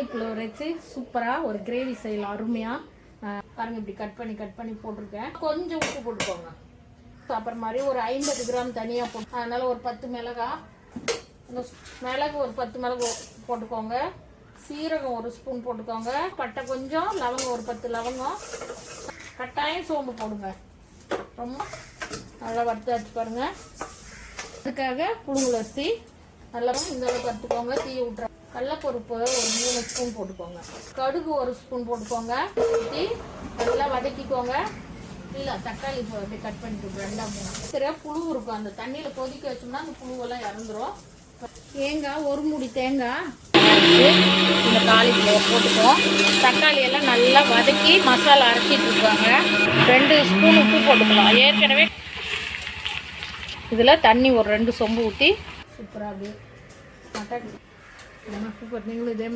Cauliflower வச்சு சூப்பராக ஒரு கிரேவி செய்யலாம் அருமையாக. பாருங்கள் இப்படி கட் பண்ணி போட்டிருக்கேன். கொஞ்சம் உப்பு போட்டுக்கோங்க. அப்புறம் மாதிரி ஒரு 50 கிராம் தனியாக போட்டு, அதனால் ஒரு 10 மிளகாய், மிளகு ஒரு 10 மிளகு போட்டுக்கோங்க. சீரகம் ஒரு ஸ்பூன் போட்டுக்கோங்க. பட்டை கொஞ்சம், லவங்கம் ஒரு 10 லவங்கம், கட்டாயம் சோம்பு போடுங்க. ரொம்ப நல்லா வறுத்து வச்சு பாருங்கள். அதுக்காக புழுங்கல் அரிசி நல்லா இந்த அளவுக்கு வறுத்துக்கோங்க. தீ விட்டுற கடலைப்பருப்பு ஒரு 3 ஸ்பூன் போட்டுக்கோங்க. கடுகு ஒரு ஸ்பூன் போட்டுக்கோங்க. ஊற்றி நல்லா வதக்கிக்கோங்க. இல்லை தக்காளி அப்படி கட் பண்ணிட்டு 2 3 புழு இருக்கும். அந்த தண்ணியில் கொதிக்க வச்சோம்னா அந்த புழுவெல்லாம் இறந்துரும். தேங்காய் ஒரு மூடி தேங்காய் இந்த காலிஃப்ளவர் போட்டுக்குவோம். தக்காளி எல்லாம் நல்லா வதக்கி மசாலா அரைச்சிட்டு இருக்காங்க. 2 ஸ்பூன் உப்பு போட்டுக்கலாம். ஏற்கனவே இதில் தண்ணி ஒரு 2 சொம்பு ஊற்றி சூப்பராக அப்படியே மட்டன் சூப்பர். நீங்களும் இதே